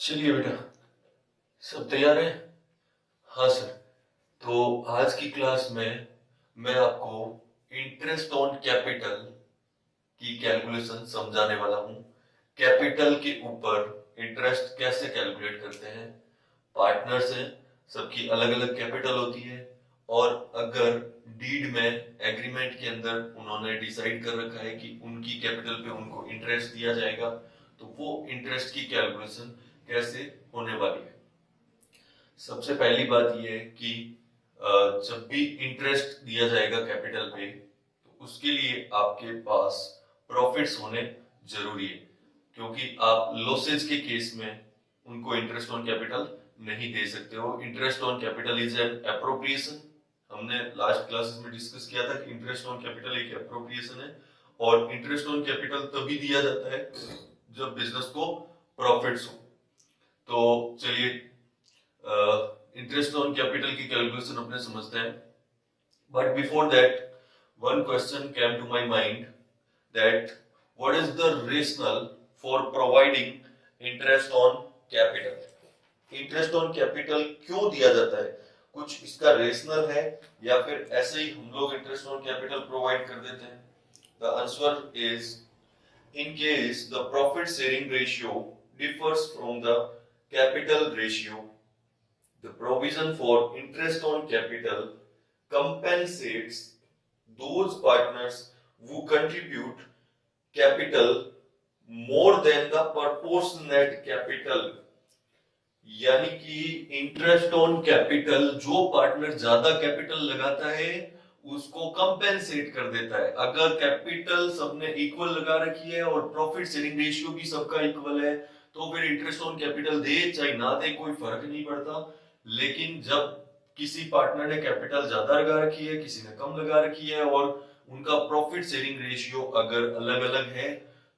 चलिए बेटा, सब तैयार है? हाँ सर। तो आज की क्लास में मैं आपको इंटरेस्ट ऑन कैपिटल की कैलकुलेशन समझाने वाला हूँ। कैपिटल के ऊपर इंटरेस्ट कैसे कैलकुलेट करते हैं। पार्टनर्स हैं, सबकी अलग अलग कैपिटल होती है, और अगर डीड में एग्रीमेंट के अंदर उन्होंने डिसाइड कर रखा है कि उनकी कैपिटल पे उनको इंटरेस्ट दिया जाएगा, तो वो इंटरेस्ट की कैलकुलेशन कैसे होने वाली है। सबसे पहली बात यह है कि जब भी इंटरेस्ट दिया जाएगा कैपिटल पे, तो उसके लिए आपके पास प्रॉफिट्स होने जरूरी है, क्योंकि आप लॉसेज के केस में उनको इंटरेस्ट ऑन कैपिटल नहीं दे सकते हो। Interest on capital is an appropriation. हमने लास्ट क्लासेस में डिस्कस किया था कि इंटरेस्ट ऑन कैपिटल एक एप्रोप्रिएशन है, और इंटरेस्ट ऑन कैपिटल तभी दिया जाता है जब बिजनेस को प्रॉफिट्स हो। तो चलिए, इंटरेस्ट ऑन कैपिटल की कैलकुलेशन अपने समझते हैं। But before that, one question came to my mind, that what is the rationale for providing interest on capital? Interest on capital क्यों दिया जाता है? कुछ इसका रेशनल है, या फिर ऐसे ही हम लोग इंटरेस्ट ऑन कैपिटल प्रोवाइड कर देते हैं? The answer is, in case the profit sharing ratio differs from the capital ratio, the provision for interest on capital compensates those partners who contribute capital more than the proportionate capital। यानी कि interest on capital, जो partner ज्यादा capital लगाता है उसको compensate कर देता है। अगर कैपिटल सबने इक्वल लगा रखी है और प्रॉफिट शेयरिंग रेशियो भी सबका इक्वल है, तो फिर इंटरेस्ट ऑन कैपिटल दे चाहे ना दे कोई फर्क नहीं पड़ता। लेकिन जब किसी पार्टनर ने कैपिटल ज्यादा लगा रखी है, किसी ने कम लगा रखी है, और उनका प्रॉफिट शेयरिंग रेशियो अगर अलग अलग है,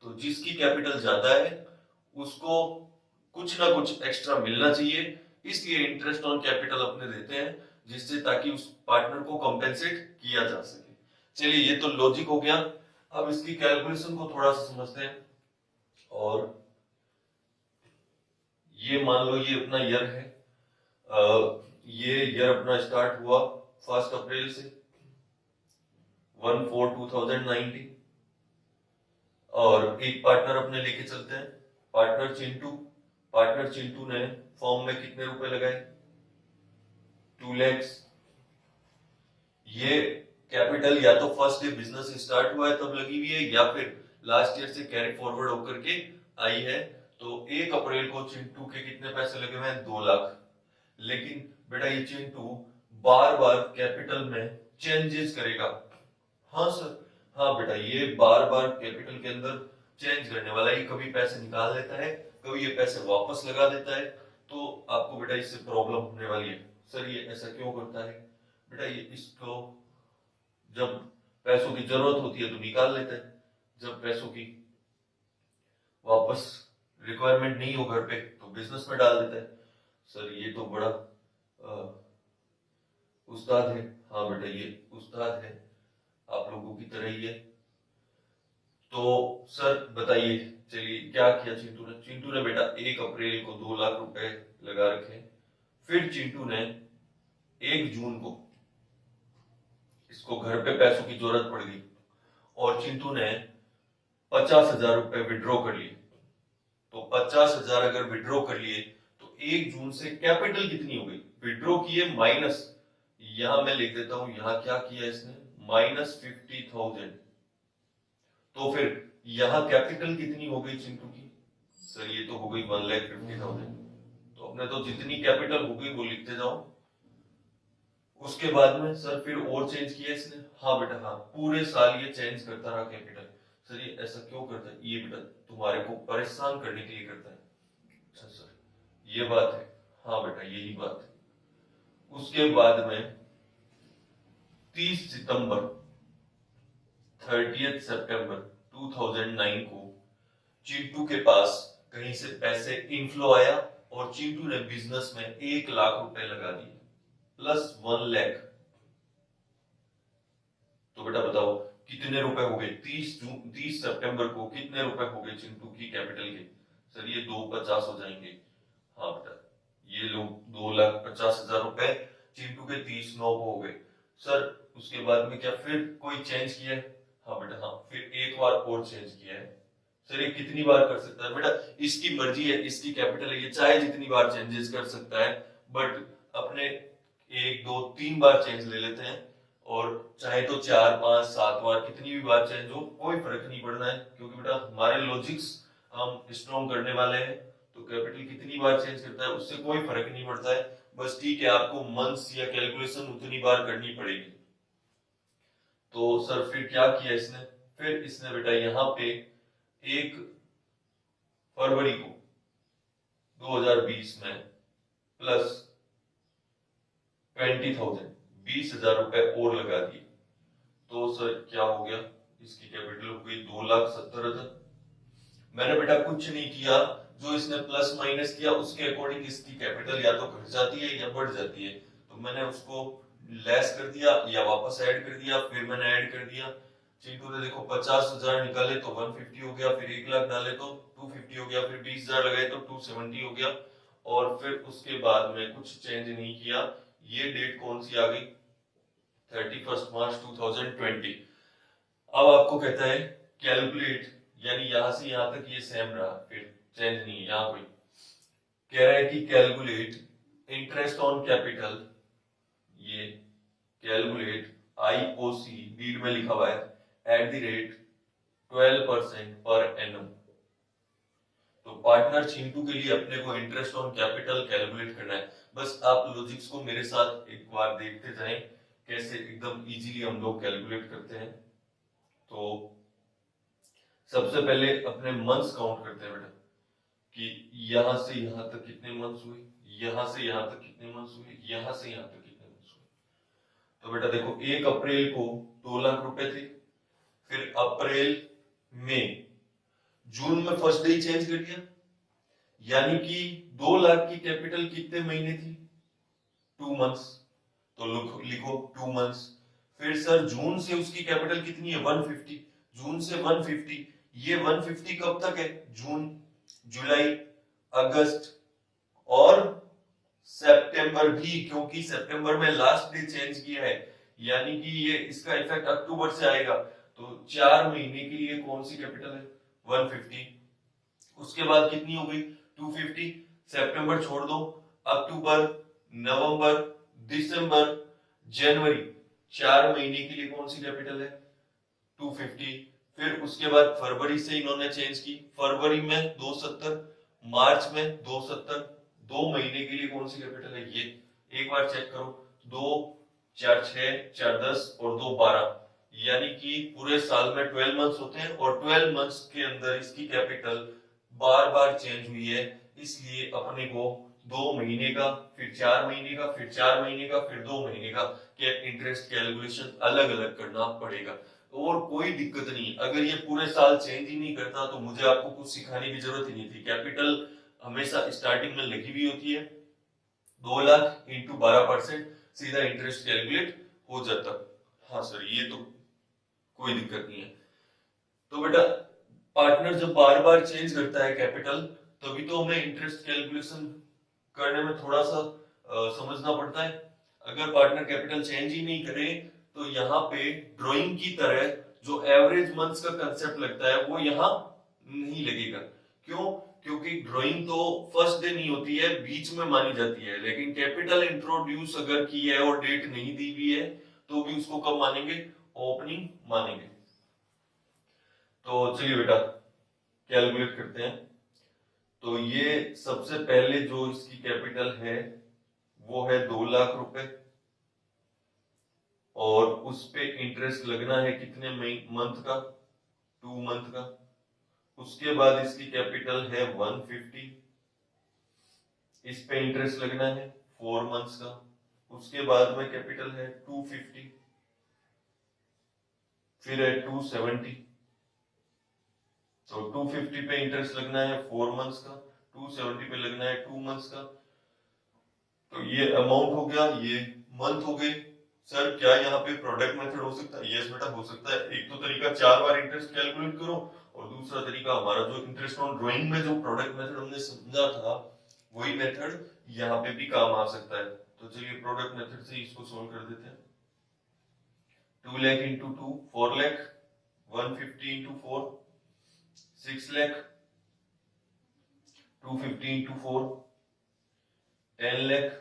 तो जिसकी कैपिटल ज्यादा है उसको कुछ ना कुछ एक्स्ट्रा मिलना चाहिए। इसलिए इंटरेस्ट ऑन कैपिटल अपने देते हैं, जिससे ताकि उस पार्टनर को कंपेंसेट किया जा सके। चलिए, ये तो लॉजिक हो गया। अब इसकी कैलकुलेशन को थोड़ा सा समझते हैं। और ये मान लो ये अपना ईयर है। ये ईयर अपना स्टार्ट हुआ 1 अप्रैल से, 1/4/2019। और एक पार्टनर अपने लेके चलते हैं, पार्टनर चिंटू। पार्टनर चिंटू ने फॉर्म में कितने रुपए लगाए? 2 lakhs। ये कैपिटल या तो फर्स्ट डे बिजनेस स्टार्ट हुआ है तब लगी हुई है, या फिर लास्ट ईयर से कैरी फॉरवर्ड होकर के आई है। तो 1 अप्रैल को चिंटू के कितने पैसे लगे हुए हैं? 2 लाख। लेकिन बेटा, ये चिंटू बार बार कैपिटल में चेंजेस करेगा। हाँ सर, हाँ बेटा, ये बार बार कैपिटल के अंदर चेंज करने वाला है। कभी पैसे निकाल लेता है, कभी ये पैसे वापस लगा देता है। तो आपको बेटा इससे प्रॉब्लम होने वाली है। सर ये ऐसा क्यों करता है? बेटा ये इसको जब पैसों की जरूरत होती है तो निकाल लेता है, जब पैसों की वापस रिक्वायरमेंट नहीं हो घर पे तो बिजनेस में डाल देता है। सर ये तो बड़ा उस्ताद है। हाँ बेटा, ये उस्ताद है, आप लोगों की तरह ही है। तो सर बताइए, चलिए क्या किया चिंटू ने? चिंटू ने बेटा 1 अप्रैल को 2 लाख रुपए लगा रखे। फिर चिंटू ने 1 जून को इसको घर पे पैसों की जरूरत पड़ गई, और चिंटू ने 50,000 रुपए विड्रॉ कर लिए। तो 50,000 अगर विड्रॉ कर लिए, तो 1 जून से कैपिटल कितनी हो गई? विड्रॉ किए माइनस, यहां मैं लिख देता हूं, यहां क्या किया इसने? -50,000। तो फिर यहां कैपिटल कितनी हो गई चिंटू की? सर ये तो हो गई 1,50,000। तो अपने तो जितनी कैपिटल हो गई वो लिखते जाओ। उसके बाद में सर फिर और चेंज किया इसने? हाँ बेटा, हाँ, पूरे साल ये चेंज करता रहा कैपिटल। सर ये ऐसा क्यों करता है? ये बेटा तुम्हारे को परेशान करने के लिए करता है। अच्छा सर, ये बात है। हाँ बेटा, यही बात है। उसके बाद में 30 सितंबर, 30 सितंबर 2009 को चिंटू के पास कहीं से पैसे इनफ्लो आया, और चिंटू ने बिजनेस में 1 लाख रुपए लगा दिए, प्लस 1 लाख। तो बेटा बताओ कितने रुपए हो गए? 30 सितंबर को कितने रुपए हो गए चिंटू की कैपिटल के? सर ये 250 हो जाएंगे। हाँ बेटा, ये लोग 2,50,000 रुपए चिंटू के 30 नौ हो गए सर। उसके बाद में क्या फिर कोई चेंज किया है? हाँ बेटा हाँ, फिर एक बार और चेंज किया है सर। ये कितनी बार कर सकता है बेटा? इसकी मर्जी है, इसकी कैपिटल है, ये चाहे जितनी बार चेंजेस कर सकता है। बट अपने 1 2 3 बार चेंज ले लेते हैं, और चाहे तो 4 5 7 बार कितनी भी बार चेंज हो, कोई फर्क नहीं पड़ना है, क्योंकि बेटा हमारे लॉजिक्स हम स्ट्रॉन्ग करने वाले हैं। तो कैपिटल कितनी बार चेंज करता है उससे कोई फर्क नहीं पड़ता है। बस ठीक है, आपको मंथ्स या कैलकुलेशन उतनी बार करनी पड़ेगी। तो सर फिर क्या किया इसने? फिर इसने बेटा यहाँ पे 1 फरवरी को 2020 में प्लस 20,000 20,000 रुपए और लगा दिए। तो सर क्या हो गया? इसकी कैपिटल हो गई 2,70,000। मैंने बेटा कुछ नहीं किया, जो इसने प्लस माइनस किया उसके अकॉर्डिंग इसकी कैपिटल या तो घट जाती है या बढ़ जाती है। तो मैंने उसको लेस कर दिया या वापस ऐड कर दिया, फिर मैंने ऐड कर दिया। चिंटू ने देखो 50,000 निकाले तो 150 हो गया, फिर 1 लाख डाले तो 250 हो गया, फिर 20,000 लगाए तो 270 हो गया, और फिर उसके बाद में कुछ चेंज नहीं किया। ये डेट कौन सी आ गई? 31 मार्च 2020। अब आपको कहता है कैलकुलेट, यानी यहां से यहां तक ये सेम रहा, फिर चेंज नहीं है यहां कोई। कह रहा है कि कैलकुलेट इंटरेस्ट ऑन कैपिटल, ये कैलकुलेट आईओसी डीड में लिखा हुआ है @ 12% पर एनम। तो पार्टनर चिंटू के लिए अपने को इंटरेस्ट ऑन कैपिटल कैलकुलेट करना है। बस आप लॉजिक्स को मेरे साथ एक बार देखते जाएं, कैसे एकदम इजीली हम लोग कैलकुलेट करते हैं। तो सबसे पहले अपने मंथ्स काउंट करते हैं बेटा, कि यहां से यहां तक कितने मंथ्स हुए, यहां से यहां तक कितने मंथ्स हुए, यहां से यहां तक कितने मंथ्स हुए। तो बेटा देखो 1 अप्रैल को 2 लाख रुपए थे, फिर अप्रैल में जून में फर्स्ट डे चेंज कर दिया, यानी कि 2 लाख की कैपिटल कितने महीने थी? 2 मंथ्स। तो लिखो 2 मंथ्स। फिर सर जून से उसकी कैपिटल कितनी है? 150। जून से 150, ये 150 कब तक है? जून, जुलाई, अगस्त और सितंबर भी, क्योंकि सितंबर में लास्ट डे चेंज किया है, यानी कि ये इसका इफेक्ट अक्टूबर से आएगा। तो 4 महीने के लिए कौन सी कैपिटल है? 150। उसके बाद कितनी हो गई? 250। सितंबर छोड़ दो, अक्टूबर, नवंबर, दिसंबर, जनवरी, 4 महीने के लिए कौन सी कैपिटल है? 250। फिर उसके बाद फरवरी से इन्होंने चेंज की, फरवरी में 270, मार्च में 270। 2 महीने के लिए कौन सी कैपिटल है? ये एक बार चेक करो, 2 4 6 4 10 और 2 12, यानी कि पूरे साल में 12 मंथ्स होते हैं, और 12 मंथ्स के अंदर इसकी कैपिटल बार बार चेंज हुई है। इसलिए अपने को 2 महीने का, फिर 4 महीने का, फिर 4 महीने का, फिर 2 महीने का इंटरेस्ट कैलकुलेशन अलग अलग करना पड़ेगा। और कोई दिक्कत नहीं, अगर ये पूरे साल चेंज ही नहीं करता तो मुझे आपको कुछ सिखाने की जरूरत ही नहीं थी। कैपिटल हमेशा स्टार्टिंग में लगी हुई होती है, 2 लाख इंटू 12%, सीधा इंटरेस्ट कैलकुलेट हो जाता। हाँ सर, ये तो कोई दिक्कत नहीं है। तो बेटा पार्टनर जब बार बार चेंज करता है कैपिटल, तभी तो हमें इंटरेस्ट कैलकुलेशन करने में थोड़ा सा समझना पड़ता है। अगर पार्टनर कैपिटल चेंज ही नहीं करे तो यहाँ पे ड्राइंग की तरह जो एवरेज मंथ्स का कंसेप्ट लगता है वो यहाँ नहीं लगेगा। क्यों? क्योंकि ड्राइंग तो फर्स्ट डे नहीं होती है, बीच में मानी जाती है, लेकिन कैपिटल इंट्रोड्यूस अगर की है और डेट नहीं दी हुई है तो भी उसको कब मानेंगे? ओपनिंग मानेंगे। तो चलिए बेटा कैलकुलेट करते हैं। तो ये सबसे पहले जो इसकी कैपिटल है वो है 2 लाख रुपए, और उस पे इंटरेस्ट लगना है कितने मंथ का? 2 मंथ का। उसके बाद इसकी कैपिटल है 150, इस पे इंटरेस्ट लगना है 4 मंथ्स का। उसके बाद में कैपिटल है 250, फिर है 270, तो 250 पे इंटरेस्ट लगना है 4 मंथ्स का, 270 पे लगना है 2 मंथ्स का। तो ये अमाउंट हो गया, ये मंथ हो गए। सर क्या यहाँ पे प्रोडक्ट मेथड हो सकता है? यस बेटा हो सकता है। एक तो तरीका 4 बार इंटरेस्ट कैलकुलेट करो, और दूसरा तरीका हमारा जो इंटरेस्ट ऑन ड्राइंग में जो प्रोडक्ट मेथड हमने समझा था वही मेथड यहाँ पे भी काम आ सकता है। तो चलिए प्रोडक्ट मेथड से इसको सोल्व कर देते हैं। 2 lakh into 2 4 lakh, 150 into 4 6 lakh, 250 into 4 10 lakh,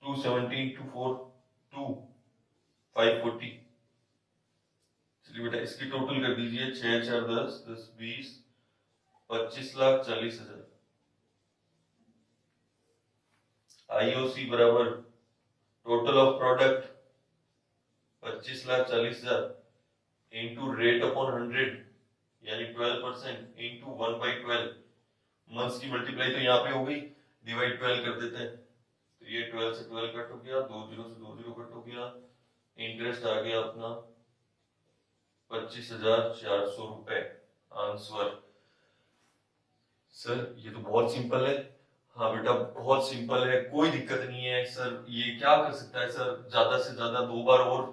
270 into 4 2 540। चलिए बेटा इसकी टोटल कर दीजिए, 6 4 10 10 20 25,40,000। आईओसी बराबर total of product 25,40,000 into rate upon 100 यानी 12% इंटू 1/12। मंथ्स की मल्टीप्लाई तो यहाँ पे हो गई, डिवाइड 12 कर देते हैं। तो ये 12 से 12 कट हो गया, 2 जीरो से 2 जीरो कट हो गया, इंटरेस्ट आ गया अपना 25,400 रुपए आंसर। सर ये तो बहुत सिंपल है। हाँ बेटा बहुत सिंपल है, कोई दिक्कत नहीं है सर। ये क्या कर सकता है सर, ज्यादा से ज्यादा 2 बार और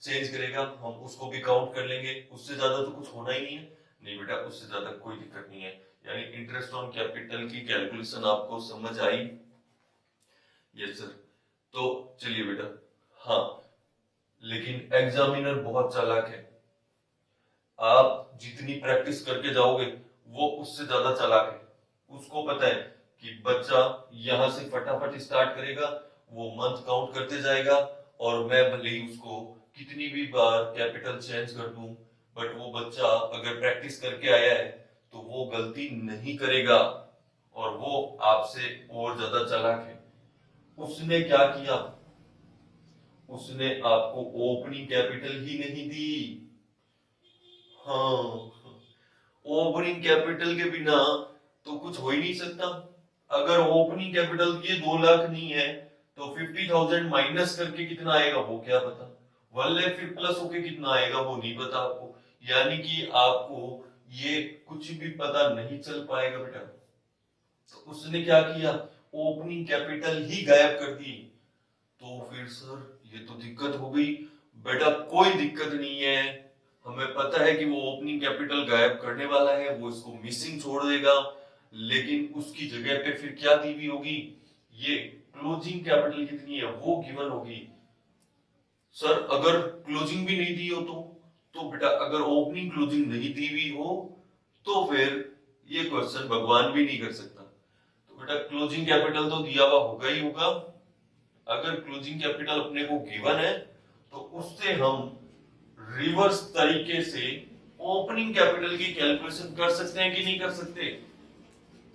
चेंज करेगा, हम उसको भी काउंट कर लेंगे, उससे ज्यादा तो कुछ होना ही नहीं है। नहीं बेटा उससे ज्यादा कोई दिक्कत नहीं है। यानी इंटरेस्ट ऑन कैपिटल की कैलकुलेशन आपको समझ आई? Yes sir. तो चलिए बेटा, हाँ लेकिन एग्जामिनर बहुत चालाक है, आप जितनी प्रैक्टिस करके जाओगे वो उससे ज्यादा चालाक है। उसको पता है कि बच्चा यहां से फटाफट स्टार्ट करेगा, वो मंथ काउंट करते जाएगा, और मैं भले ही उसको कितनी भी बार कैपिटल चेंज कर दूं, बट वो बच्चा अगर प्रैक्टिस करके आया है तो वो गलती नहीं करेगा, और वो आपसे और ज्यादा चालाक है। उसने क्या किया, उसने आपको ओपनिंग कैपिटल ही नहीं दी। हाँ, ओपनिंग कैपिटल के बिना तो कुछ हो ही नहीं सकता। अगर ओपनिंग कैपिटल ये 2 लाख नहीं है तो 50,000 माइनस करके कितना आएगा वो क्या पता, 1 लाख फिर प्लस होके कितना आएगा वो नहीं पता आपको। यानी कि आपको ये कुछ भी पता नहीं चल पाएगा बेटा। तो उसने क्या किया, ओपनिंग कैपिटल ही गायब कर दी। तो फिर सर ये तो दिक्कत हो गई। बेटा कोई दिक्कत नहीं है, हमें पता है कि वो ओपनिंग कैपिटल गायब करने वाला है, वो इसको मिसिंग छोड़ देगा, लेकिन उसकी जगह पे फिर क्या दी हुई होगी, ये क्लोजिंग कैपिटल कितनी है वो गिवन होगी। सर अगर क्लोजिंग भी नहीं दी हो तो बेटा अगर ओपनिंग क्लोजिंग नहीं दी हुई हो तो फिर ये क्वेश्चन भगवान भी नहीं कर सकता। तो बेटा क्लोजिंग कैपिटल तो दिया हुआ होगा ही होगा। अगर क्लोजिंग कैपिटल अपने को गिवन है तो उससे हम रिवर्स तरीके से ओपनिंग कैपिटल की कैलकुलेशन कर सकते हैं कि नहीं कर सकते।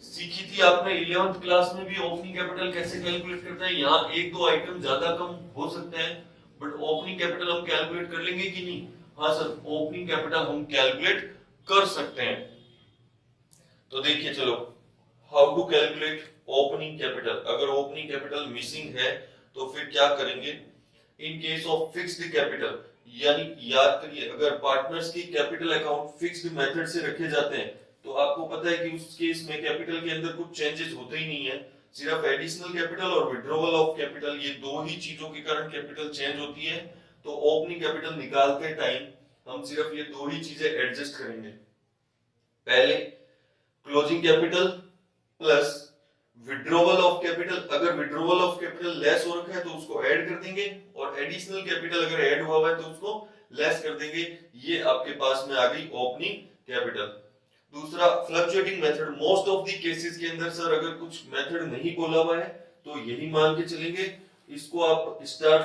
सीखी थी आपने 11th क्लास में भी ओपनिंग कैपिटल कैसे कैलकुलेट करते हैं। यहाँ एक दो आइटम ज्यादा कम हो सकते हैं, बट ओपनिंग कैपिटल हम कैलकुलेट कर लेंगे कि नहीं। हाँ सर ओपनिंग कैपिटल हम कैलकुलेट कर सकते हैं। तो देखिए चलो, how to calculate opening capital. अगर ओपनिंग कैपिटल मिसिंग है तो फिर क्या करेंगे, in case of fixed capital, यानी याद करिए अगर पार्टनर्स की कैपिटल अकाउंट फिक्स्ड मेथड से रखे जाते हैं तो आपको पता है कि उस केस में कैपिटल के अंदर कुछ चेंजेस होते ही नहीं है, सिर्फ एडिशनल कैपिटल और विड्रॉवल ऑफ कैपिटल, ये दो ही चीजों के कारण कैपिटल चेंज होती है। तो ओपनिंग कैपिटल निकालते टाइम हम सिर्फ ये दो ही चीजें एडजस्ट करेंगे। पहले closing capital plus withdrawal of capital, अगर विड्रॉवल ऑफ कैपिटल लेस हो रखा है तो उसको ऐड कर देंगे, और एडिशनल कैपिटल अगर ऐड हुआ है तो उसको लेस कर देंगे। ये आपके पास में आ गई ओपनिंग कैपिटल। दूसरा fluctuating method, most of the cases के अंदर सर अगर कुछ मेथड नहीं बोला हुआ है तो यही मान के चलेंगे, इसको आप स्टार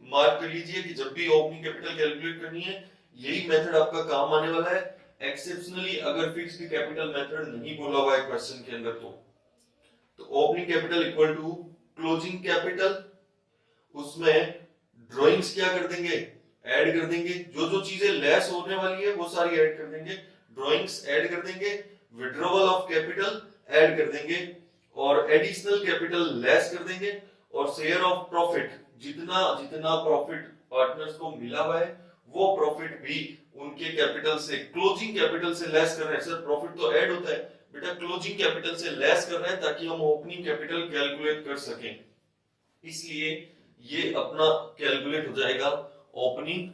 मार्क कर लीजिए कि जब भी ओपनिंग कैपिटल कैलकुलेट करनी है यही मेथड आपका काम आने वाला है। एक्सेप्शनली अगर फिक्स्ड कैपिटल मेथड नहीं बोला हुआ है क्वेश्चन के अंदर तो opening capital equal to closing capital, उसमें ड्राइंग्स क्या कर देंगे, ऐड कर देंगे, जो जो चीजें लेस होने वाली है वो सारी ऐड कर देंगे, ड्राइंग्स ऐड कर देंगे, विड्रॉवल ऑफ कैपिटल ऐड कर देंगे, और एडिशनल कैपिटल लेस कर देंगे, और शेयर ऑफ प्रॉफिट, जितना जितना प्रॉफिट पार्टनर्स को मिला हुआ है वो प्रॉफिट भी उनके कैपिटल से, क्लोजिंग कैपिटल से लेस कर रहे हैं। सर प्रॉफिट तो ऐड होता है बेटा, क्लोजिंग कैपिटल से लेस कर रहे हैं ताकि हम ओपनिंग कैपिटल कैलकुलेट कर सकें, इसलिए ये अपना कैलकुलेट हो जाएगा ओपनिंग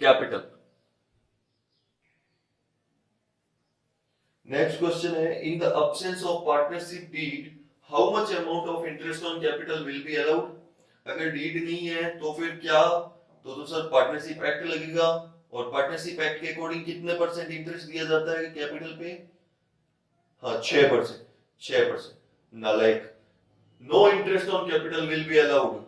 कैपिटल। नेक्स्ट क्वेश्चन है, in the absence of partnership deed how much amount of interest on capital will be allowed. अगर डीड नहीं है तो फिर क्या, तो सर पार्टनरशिप एक्ट लगेगा, और पार्टनरशिप एक्ट के अकॉर्डिंग कितने परसेंट इंटरेस्ट दिया जाता है कैपिटल पे, हाँ 6%, 6%। नालायक, no interest on capital will be allowed,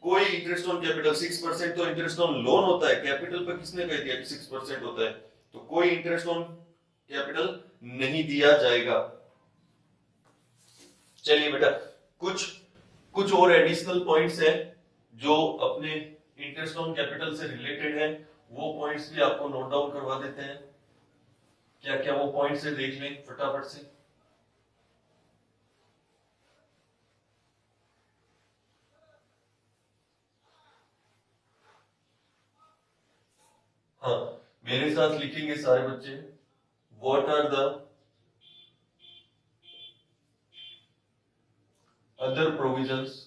कोई इंटरेस्ट ऑन कैपिटल, 6% तो इंटरेस्ट ऑन लोन होता है, कैपिटल पे किसने कह दिया कि 6% होता है, तो कोई इंटरेस्ट ऑन कैपिटल नहीं दिया जाएगा। चलिए बेटा, कुछ कुछ और एडिशनल पॉइंट्स हैं जो अपने इंटरेस्ट ऑन कैपिटल से रिलेटेड है, वो पॉइंट्स भी आपको नोट डाउन करवा देते हैं। क्या क्या वो पॉइंट्स है देख लें फटाफट से। हाँ, मेरे साथ लिखेंगे सारे बच्चे, what are the other provisions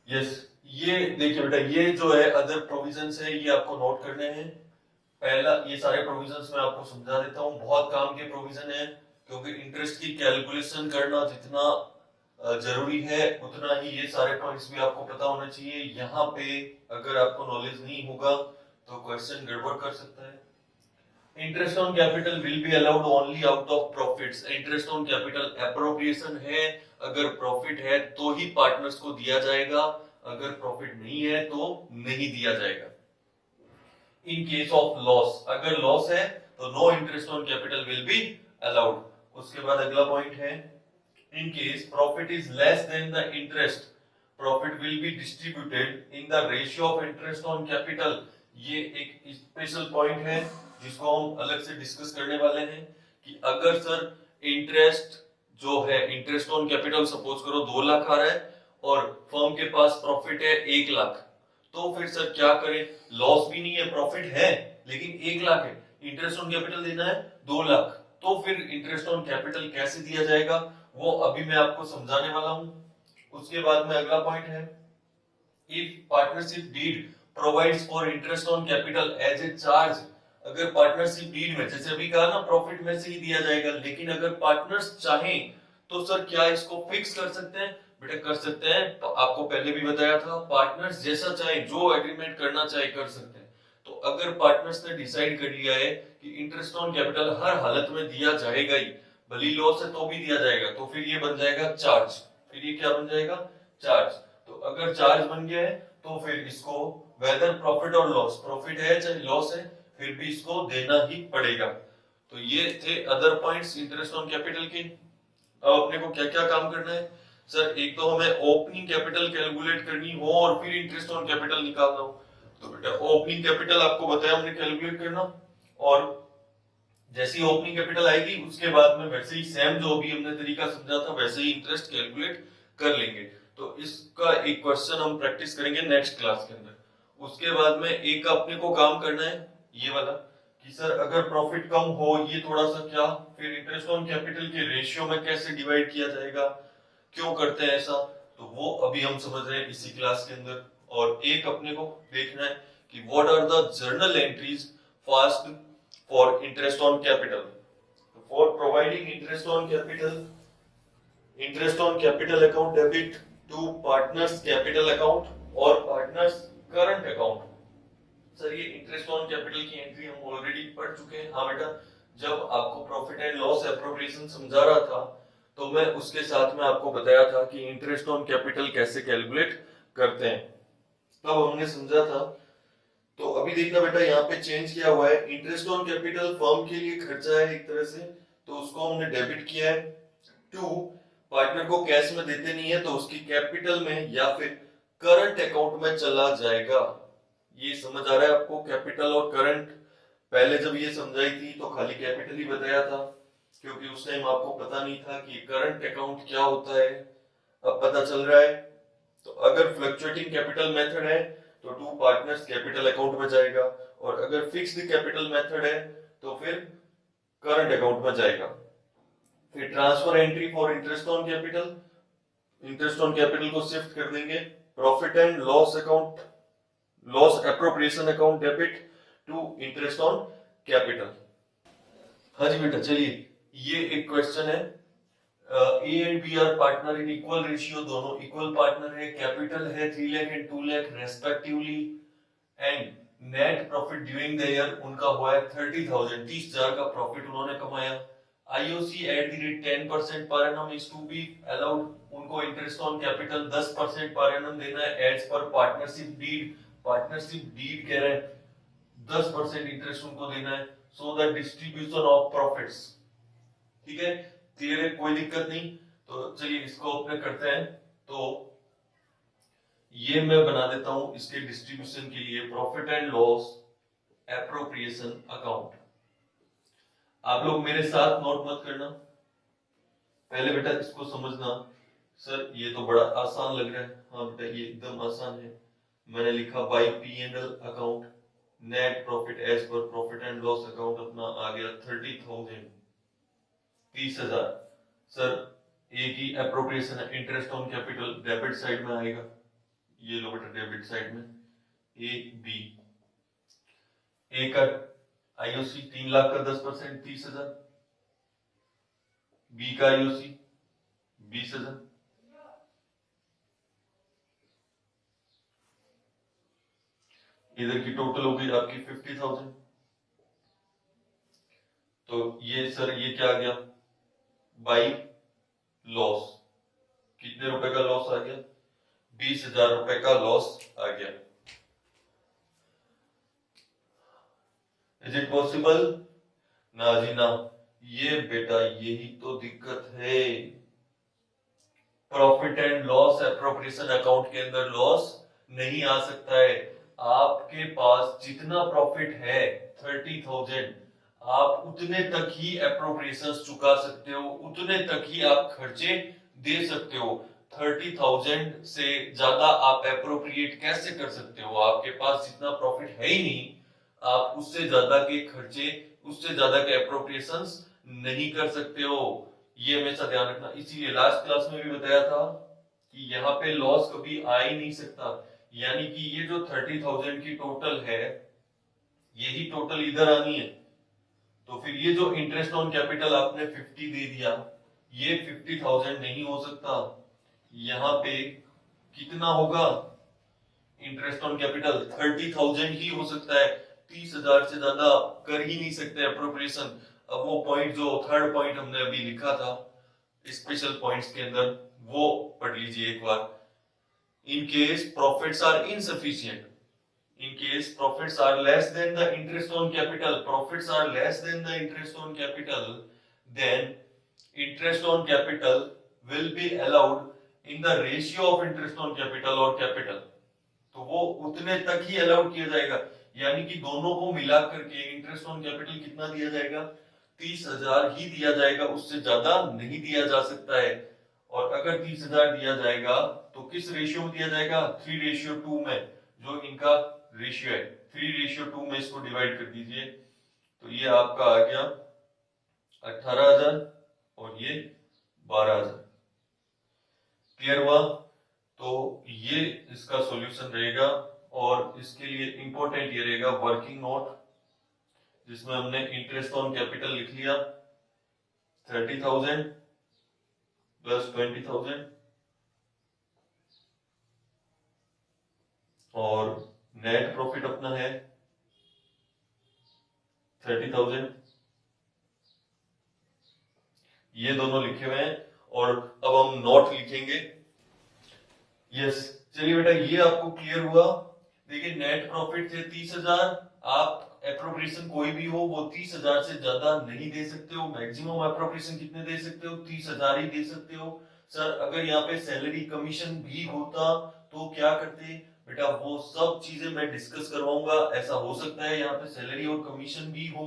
yes, ये देखिए बेटा, ये जो है अदर प्रोविजंस है, ये आपको नोट करने हैं। पहला, ये सारे प्रोविजंस मैं आपको समझा देता हूँ, बहुत काम के प्रोविजन है, क्योंकि इंटरेस्ट की कैलकुलेशन करना जितना जरूरी है उतना ही ये सारे पॉइंट्स भी आपको पता होना चाहिए। यहाँ पे अगर आपको नॉलेज नहीं होगा तो क्वेश्चन गड़बड़ कर सकता है। Interest on capital will be allowed only out of profits. Interest on capital appropriation है, अगर प्रॉफिट है तो ही पार्टनर्स को दिया जाएगा, अगर प्रॉफिट नहीं है तो नहीं दिया जाएगा। इन केस ऑफ लॉस, अगर लॉस है तो no interest on capital will be allowed. उसके बाद अगला पॉइंट है, in case profit is less than the interest, profit will be distributed in the ratio of interest on capital. ये एक special point है जिसको हम अलग से डिस्कस करने वाले हैं, कि अगर सर इंटरेस्ट जो है, इंटरेस्ट ऑन कैपिटल सपोज करो 2 लाख आ रहा है और फर्म के पास प्रॉफिट है 1 लाख, तो फिर सर क्या करें, लॉस भी नहीं है, प्रॉफिट है लेकिन 1 लाख है, इंटरेस्ट ऑन कैपिटल देना है 2 लाख, तो फिर इंटरेस्ट ऑन कैपिटल कैसे दिया जाएगा वो अभी मैं आपको समझाने वाला हूं। उसके बाद में अगला पॉइंट है, if partnership deed provides for interest on capital as a charge. अगर पार्टनरशिप डीड में, जैसे अभी कहा ना, प्रॉफिट में से ही दिया जाएगा, लेकिन अगर पार्टनर्स चाहें तो सर क्या इसको फिक्स कर सकते हैं, बेटा कर सकते हैं। तो आपको पहले भी बताया था, पार्टनर्स जैसा चाहे, जो एग्रीमेंट करना चाहे कर सकते हैं। तो अगर पार्टनर्स ने डिसाइड कर लिया है कि इंटरेस्ट ऑन कैपिटल हर हालत में दिया जाएगा ही, भली लॉस है तो भी दिया जाएगा, तो फिर ये बन जाएगा चार्ज। फिर ये क्या बन जाएगा, चार्ज। तो अगर चार्ज बन गया है तो फिर इसको वेदर प्रॉफिट और लॉस, प्रॉफिट है चाहे लॉस है, फिर भी इसको देना ही पड़ेगा। तो ये थे other points interest on capital के। अब अपने को क्या क्या काम करना है सर, एक तो हमें ओपनिंग कैपिटल कैलकुलेट करनी हो और फिर इंटरेस्ट ऑन कैपिटल निकालना हो। तो बेटा ओपनिंग कैपिटल आपको बताया हमने कैलकुलेट करना, और जैसी ओपनिंग कैपिटल आएगी उसके बाद में वैसे ही सेम जो अभी हमने तरीका समझा था वैसे ही इंटरेस्ट कैलकुलेट कर लेंगे। तो इसका एक क्वेश्चन हम प्रैक्टिस करेंगे नेक्स्ट क्लास के अंदर। उसके बाद में एक अपने को काम करना है ये वाला, कि सर अगर प्रॉफिट कम हो, ये थोड़ा सा क्या, फिर इंटरेस्ट ऑन कैपिटल के रेशियो में कैसे डिवाइड किया जाएगा, क्यों करते हैं ऐसा, तो वो अभी हम समझ रहे हैं इसी क्लास के अंदर। और एक अपने को देखना है कि what are the journal entries passed for interest on capital, for providing interest on capital account debit to partners capital account और पार्टनर्स करंट अकाउंट। सर ये इंटरेस्ट ऑन कैपिटल की एंट्री हम ऑलरेडी पढ़ चुके हैं। हाँ बेटा, जब आपको प्रॉफिट एंड लॉस एप्रोप्रिएशन समझा रहा था तो मैं उसके साथ में आपको बताया था कि इंटरेस्ट ऑन कैपिटल कैसे कैलकुलेट करते हैं, तब हमने समझा था। तो अभी देखना बेटा, यहाँ पे चेंज किया हुआ है, इंटरेस्ट ऑन कैपिटल फर्म के लिए खर्चा है एक तरह से, तो उसको हमने डेबिट किया है टू, पार्टनर को कैश में देते नहीं है तो उसकी कैपिटल में या फिर करंट अकाउंट में चला जाएगा। ये समझ आ रहा है आपको, कैपिटल और करंट। पहले जब ये समझाई थी तो खाली कैपिटल ही बताया था, क्योंकि उस टाइम आपको पता नहीं था कि करंट अकाउंट क्या होता है, अब पता चल रहा है। तो अगर फ्लक्चुएटिंग कैपिटल मेथड है तो टू पार्टनर्स कैपिटल अकाउंट में जाएगा, और अगर फिक्स्ड कैपिटल मेथड है तो फिर करंट अकाउंट में जाएगा। फिर transfer entry for interest on capital, interest on capital को शिफ्ट कर देंगे profit and loss account, loss appropriation account debit to interest on capital. हाँ जी बेटा, चलिए ये एक क्वेश्चन है। A and B are partner in equal ratio, दोनों इक्वल पार्टनर है, कैपिटल है 3 lakh and 2 lakh respectively, and net profit during the year उनका हुआ है 30,000, 30,000 का प्रॉफिट उन्होंने कमाया। IOC at the rate 10% per annum is to be allowed, उनको interest on capital 10% per annum देना है as per partnership deed, partnership deed कह रहे हैं 10% इंटरेस्ट उनको देना है। So the distribution of profits, ठीक है, क्लियर है, कोई दिक्कत नहीं। तो चलिए इसको अपने करते हैं। तो ये मैं बना देता हूं इसके डिस्ट्रीब्यूशन के लिए profit and loss appropriation account. आप लोग मेरे साथ नोट मत करना, पहले बेटा इसको समझना। सर ये तो बड़ा आसान लग रहा है, हाँ बेटा ये एकदम आसान है। मैंने लिखा by P and L account, net profit as per profit and loss account अपना आ गया 30,000, 30,000। सर ए की एप्रोप्रिएशन है interest on capital, debit side में आएगा, ये लो बेटा डेबिट साइड में, ए बी। ए का आईओसी 3 लाख का 10% 30,000, बी का आईओसी 20,000, इधर की टोटल हो गई आपकी 50,000। तो ये सर ये क्या आ गया बाई लॉस, कितने रुपए का लॉस आ गया, 20,000 रुपए का लॉस आ गया। Is it possible? ना जी ना, ये बेटा यही तो दिक्कत है। Profit and loss appropriation account के अंदर लॉस नहीं आ सकता है। आपके पास जितना प्रॉफिट है 30,000, आप उतने तक ही एप्रोप्रिएशन चुका सकते हो, उतने तक ही आप खर्चे दे सकते हो। 30,000 से ज्यादा आप एप्रोप्रिएट कैसे कर सकते हो? आपके पास जितना प्रॉफिट है ही नहीं, आप उससे ज्यादा के खर्चे, उससे ज्यादा के एप्रोप्रिएशंस नहीं कर सकते हो। ये हमेशा ध्यान रखना। इसीलिए लास्ट क्लास में भी बताया था कि यहाँ पे लॉस कभी आ ही नहीं सकता, यानी कि ये जो 30,000 की टोटल है, यही टोटल इधर आनी है। तो फिर ये जो इंटरेस्ट ऑन कैपिटल आपने 50 दे दिया, ये 50,000 नहीं हो सकता। यहाँ पे कितना होगा इंटरेस्ट ऑन कैपिटल? 30,000 ही हो सकता है, 30,000 से ज्यादा कर ही नहीं सकते अप्रोप्रिएशन। अब वो पॉइंट जो थर्ड पॉइंट हमने अभी लिखा था स्पेशल पॉइंट्स के अंदर, वो पढ़ लीजिए एक बार। In case profits are insufficient, in case profits are less than the interest on capital, profits are less than the interest on capital, then interest on capital will be allowed in the ratio of interest on capital or capital, तो वो उतने तक ही allowed किया जाएगा। यानी कि दोनों को मिला करके इंटरेस्ट ऑन कैपिटल कितना दिया जाएगा? 30,000 ही दिया जाएगा, उससे ज्यादा नहीं दिया जा सकता है। और अगर 30,000 दिया जाएगा तो किस रेशियो में दिया जाएगा? 3:2 में, जो इनका रेशियो है 3:2 में इसको डिवाइड कर दीजिए, तो ये आपका आ गया 18,000 और ये 12,000। क्लियर हुआ? तो ये इसका सॉल्यूशन रहेगा। और इसके लिए इंपॉर्टेंट ये रहेगा वर्किंग नोट, जिसमें हमने इंटरेस्ट ऑन कैपिटल लिख लिया 30,000 प्लस 20,000, और नेट प्रॉफिट अपना है 30,000, ये दोनों लिखे हुए हैं। और अब हम नोट लिखेंगे। यस, चलिए बेटा ये आपको क्लियर हुआ। देखिए नेट प्रॉफिट थे 30,000, आप एप्रोप्रिएशन कोई भी हो वो 30,000 से ज्यादा नहीं दे सकते हो। मैक्सिमम एप्रोप्रिएशन कितने दे सकते हो? 30,000 ही दे सकते हो। सर अगर यहाँ पे सैलरी कमीशन भी होता तो क्या करते? बेटा वो सब चीजें मैं डिस्कस करवाऊंगा। ऐसा हो सकता है यहाँ पे सैलरी और कमीशन भी हो,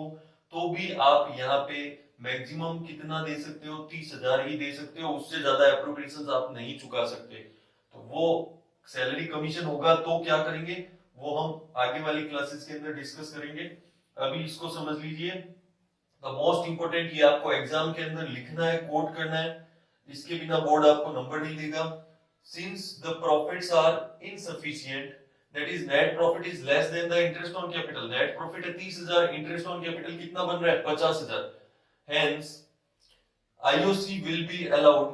तो भी आप यहाँ पे मैक्सिमम कितना दे सकते हो? 30,000 ही दे सकते हो, उससे ज्यादा एप्रोप्रिएशन आप नहीं चुका सकते। तो वो सैलरी कमीशन होगा तो क्या करेंगे? वो हम आगे वाली क्लासेस के अंदर डिस्कस करेंगे। अभी इसको समझ लीजिए, द मोस्ट इंपोर्टेंट, ये आपको एग्जाम के अंदर लिखना है, कोट करना है, इसके बिना बोर्ड आपको नंबर नहीं देगा। Since the profits are insufficient, that is net profit is less than the interest on capital. Net profit है 30,000, इंटरेस्ट ऑन कैपिटल कितना बन रहा है 50,000। Hence IOC will be allowed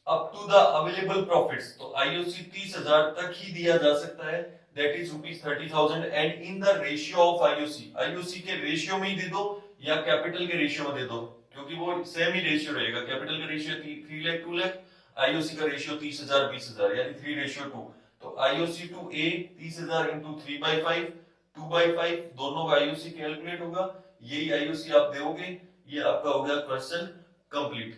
up to the available profits। तो IOC 30,000 तक ही दिया जा सकता है, that is rupees 30,000, and in the ratio of IOC के रेशियो में ही दे दो या कैपिटल के रेशियो में दे दो, क्योंकि वो सेम ही रेशियो रहेगा। कैपिटल का रेशियो 3 लाख 2 लाख, IOC का रेशियो 30,000 20,000, यानी 3:2। तो IOC to A 30,000 into 3/5 2/5, दोनों का IOC कैलकुलेट होगा, यही IOC आप दोगे, ये आपका हो गया क्वेश्चन कंप्लीट।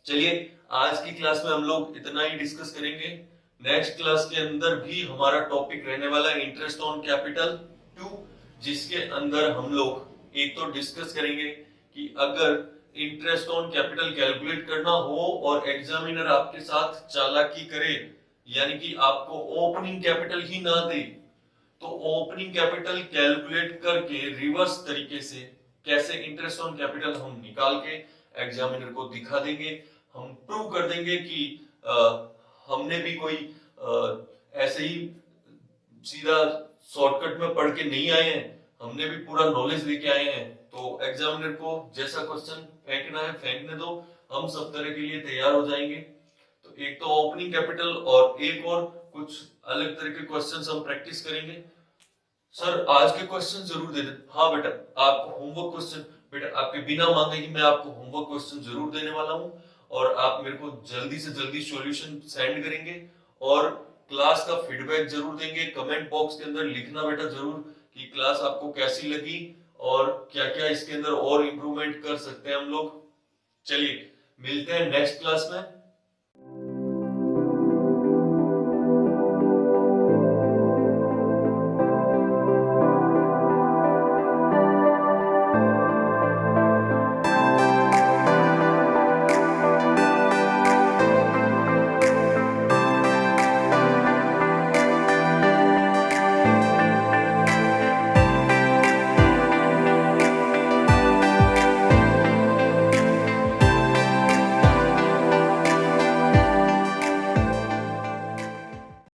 चलिए आज की क्लास में हम लोग इतना ही डिस्कस करेंगे। नेक्स्ट क्लास के अंदर भी हमारा टॉपिक रहने वाला है इंटरेस्ट ऑन कैपिटल 2, जिसके अंदर हम लोग एक तो डिस्कस करेंगे कि अगर इंटरेस्ट ऑन कैपिटल कैलकुलेट करना हो और एग्जामिनर आपके साथ चालाकी करे, यानी कि आपको ओपनिंग कैपिटल ही ना दे, तो ओपनिंग कैपिटल कैलकुलेट करके रिवर्स तरीके से कैसे इंटरेस्ट ऑन कैपिटल हम निकाल के एग्जामिनर को दिखा देंगे। हम प्रूव कर देंगे कि हमने भी कोई ऐसे ही सीधा शॉर्टकट में पढ़ के नहीं आए हैं, हमने भी पूरा नॉलेज लेके आए हैं। तो एग्जामिनर को जैसा क्वेश्चन फेंकना है फेंकने दो, हम सब तरह के लिए तैयार हो जाएंगे। तो एक तो ओपनिंग कैपिटल और एक और कुछ अलग तरह के क्वेश्चंस हम प्रैक्टिस करेंगे। सर आज के क्वेश्चन जरूर दे दें। हाँ बेटा, आपको होमवर्क क्वेश्चन, बेटा आपके बिना मांगे ही मैं आपको होमवर्क क्वेश्चन जरूर देने वाला हूँ, और आप मेरे को जल्दी से जल्दी सॉल्यूशन सेंड करेंगे और क्लास का फीडबैक जरूर देंगे। कमेंट बॉक्स के अंदर लिखना बेटा जरूर कि क्लास आपको कैसी लगी और क्या क्या इसके अंदर और इम्प्रूवमेंट कर सकते हैं हम लोग। चलिए मिलते हैं नेक्स्ट क्लास में।